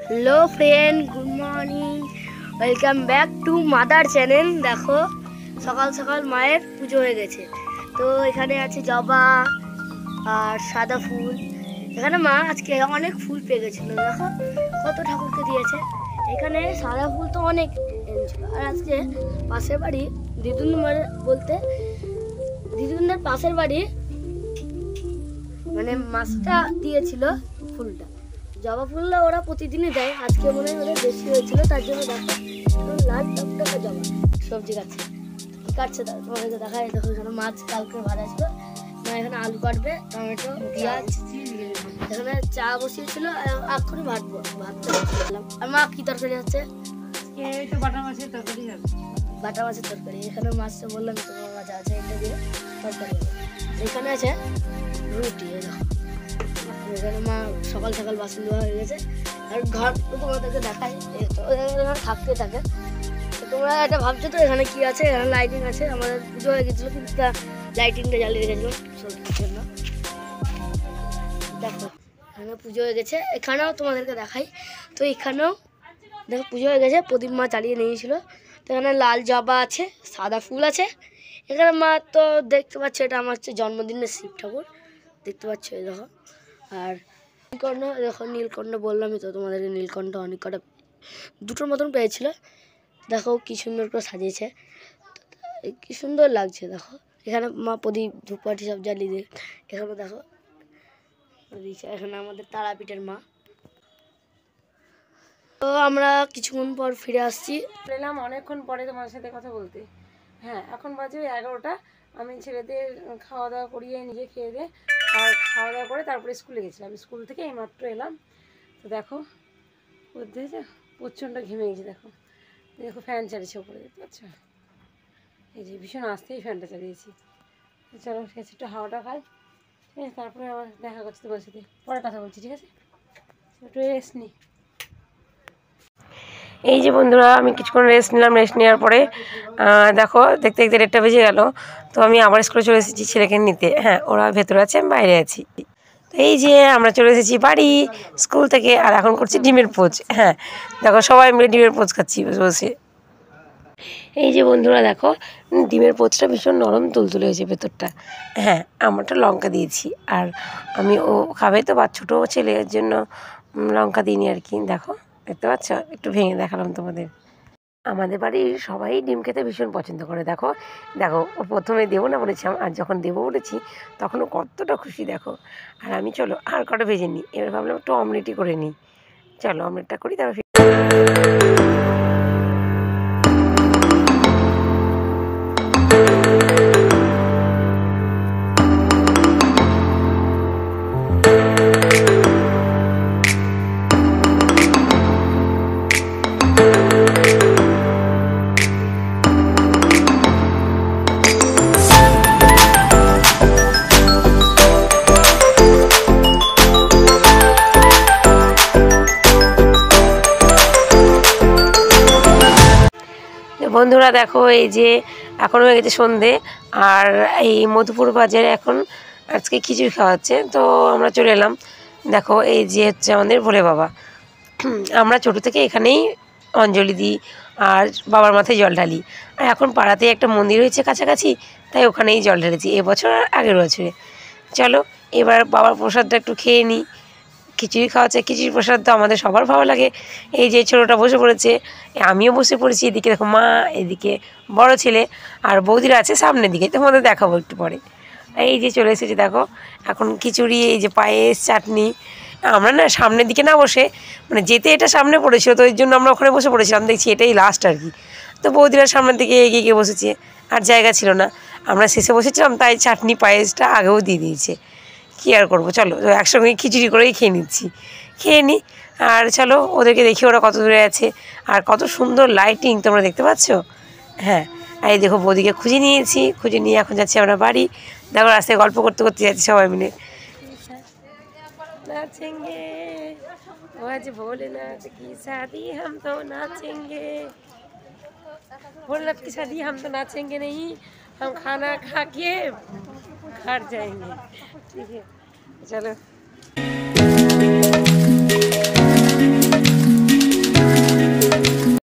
Hello friend, good morning, welcome back to mother channel. দেখো সকাল সকাল মায়ের পুজো হয়ে গেছে। তো এখানে আছে জবা আর সাদা ফুল। এখানে মা আজকে অনেক ফুল পেয়ে গেছিলো। দেখো কত ঠাকুরকে দিয়েছে। এখানে সাদা ফুল তো অনেক এনেছিল। আর আজকে পাশের বাড়ি দিদুনদের বলতে দিদুনদের পাশের বাড়ি মানে মাছটা দিয়েছিল ফুলটা। জবা ফুলটা ওরা প্রতিদিনই দেয়, আজকে মনে হয় ওদের বেশি হয়েছিল, তার জন্য দেখো লাল টকটকে জবা সবজি কাটছে। কি কাটছে তোমাদেরকে দেখায়। দেখো এখানে মাছ কালকে ভাজা ছিল, মা এখানে আলু কাটবে, টমেটো, পেঁয়াজ, এখানে চা বসিয়েছিল, এক্ষুনি ভাতবো। ভাতটা বসিয়েছিলাম। আর মা কি তরকারি হচ্ছে? বাটা মাছের তরকারি হবে। বাটা মাছের তরকারি। এখানে মাছটা বললাম তোমার মাছ আছে, এটা দিয়ে তরকারি হবে। এখানে আছে রুটি। দেখো এখানে মা সকাল সকাল বাসন ধোয়া হয়ে গেছে। আর ঘর তোমাদেরকে দেখাই, থাকতে থাকে। তোমরা এটা ভাবছো তো এখানে কি আছে? এখানে লাইটিং আছে। আমাদের পুজো হয়ে গেছিলো কিন্তু লাইটিংটা জ্বালিয়ে রেখেছিল সবজির জন্য। দেখো এখানে পুজো হয়ে গেছে। এখানেও তোমাদেরকে দেখাই। তো এখানেও দেখো পুজো হয়ে গেছে, প্রদীপ মা জ্বালিয়ে নিয়েছিল। তো এখানে লাল জবা আছে, সাদা ফুল আছে। এখানে মা তো দেখতে পাচ্ছ, এটা আমার হচ্ছে জন্মদিনের শিব ঠাকুর, দেখতে পাচ্ছ। এই দেখো। আর নীলকণ্ঠ, দেখো নীলকণ্ঠ বললামই তো তোমাদেরকে, নীলকণ্ঠ অনেক কটা দুটোর মতন পেয়েছিল। দেখো কি সুন্দর করে সাজিয়েছে, কি সুন্দর লাগছে। দেখো এখানে মা প্রদীপ ধূপকাঠি সব জ্বালিয়ে দিয়ে। এখানে দেখো দিয়েছে। এখানে আমাদের তারাপীঠের মা। তো আমরা কিছুক্ষণ পর ফিরে আসছি। এলাম অনেকক্ষণ পরে তোমার সাথে কথা বলতে। হ্যাঁ, এখন বাজে 11টা। আমি ছেলেদের খাওয়া দাওয়া করিয়ে নিজে খেয়ে দিয়ে আর খাওয়া দাওয়া করে তারপরে স্কুলে গেছিলাম। স্কুল থেকে এইমাত্র এলাম। তো দেখো বুঝতে প্রচণ্ড ঘেমে গেছে। দেখো দেখো ফ্যান চালিয়েছে ওপরে, দেখতে পাচ্ছ? এই যে ভীষণ আসতেই ফ্যানটা চালিয়েছি। চলো ঠিক আছে, একটু হাওয়াটা খাই, ঠিক আছে? তারপরে আবার দেখা করছি তোমার সাথে, পরে কথা বলছি, ঠিক আছে? একটু রেস্ট নিই। এই যে বন্ধুরা, আমি কিছুক্ষণ রেস্ট নিলাম। রেস্ট নেওয়ার পরে দেখো দেখতে দেখতে 1টা বেজে গেল। তো আমি আবার স্কুলে চলে এসেছি ছেলেকে নিতে। হ্যাঁ, ওরা ভেতরে আছে, আমি বাইরে আছি। তো এই যে আমরা চলে এসেছি বাড়ি স্কুল থেকে। আর এখন করছি ডিমের পোচ। হ্যাঁ দেখো সবাই মিলে ডিমের পোচ খাচ্ছি বসে। এই যে বন্ধুরা দেখো, ডিমের পোচটা ভীষণ নরম তুলতুলে হয়েছে ভেতরটা। হ্যাঁ, আমারটা লঙ্কা দিয়েছি। আর আমি ও খাবে তো, বা ছোটো ছেলের জন্য লঙ্কা দিইনি আর কি। দেখো দেখতে পাচ্ছ, একটু ভেঙে দেখালাম তোমাদের। আমাদের বাড়ির সবাই ডিম খেতে ভীষণ পছন্দ করে। দেখো দেখো, ও প্রথমে দেবো না বলেছিলাম, আর যখন দেবো বলেছি তখন ও কতটা খুশি দেখো। আর আমি চলো আর কটা ভেজে নিই। এবার ভাবলাম একটু অমলেটই করে নিই। চলো অমলেটটা করি, তারপর বন্ধুরা দেখো, এই যে এখন হয়ে গেছে সন্ধে। আর এই মধুপুর বাজারে এখন আজকে খিচুড়ি খাওয়াচ্ছে। তো আমরা চলে এলাম। দেখো এই যে হচ্ছে আমাদের ভোলে বাবা। আমরা ছোটো থেকে এখানেই অঞ্জলি দিই আর বাবার মাথায় জল ঢালি। আর এখন পাড়াতে একটা মন্দির হয়েছে কাছাকাছি, তাই ওখানেই জল ঢেলেছি এবছর আর আগের বছরে। চলো এবার বাবার প্রসাদটা একটু খেয়ে নিই। খিচুড়ি খাওয়াচ্ছে, খিচুড়ি প্রসাদ তো আমাদের সবার ভালো লাগে। এই যে ছোটোটা বসে পড়েছে, আমিও বসে পড়েছি। এদিকে দেখো মা, এদিকে বড় ছেলে আর বৌদিরা আছে সামনের দিকে, তোমাদের দেখাবো একটু পরে। এই যে চলে এসেছে দেখো এখন খিচুড়ি, এই যে পায়েস, চাটনি। আমরা না সামনের দিকে না বসে, মানে যেতে এটা সামনে পড়েছিল, তো এই জন্য আমরা ওখানে বসে পড়েছিলাম। দেখছি এটাই লাস্ট আর কি। তো বৌদিরা সামনের দিকে এগিয়ে গিয়ে বসেছে, আর জায়গা ছিল না। আমরা শেষে বসেছিলাম, তাই চাটনি পায়েসটা আগেও দিয়ে দিয়েছে। কী আর করবো, চলো একসঙ্গে খিচুড়ি করেই খেয়ে নিচ্ছি। খেয়ে নিই। আর চলো ওদেরকে দেখি ওরা কত দূরে আছে। আর কত সুন্দর লাইটিং তোমরা দেখতে পাচ্ছ। হ্যাঁ, আর এই দেখো বৌদিকে খুঁজে নিয়েছি। খুঁজে নিয়ে এখন যাচ্ছি আমরা বাড়ি। দেখো রাস্তায় গল্প করতে করতে যাচ্ছি সবাই মিলে। नाचेंगे आज भोलेनाथ की शादी, हम तो नाचेंगे। भोलेनाथ की शादी हम तो नाचेंगे नहीं, हम खाना खा के घर जाएंगे। ठीक है चलो।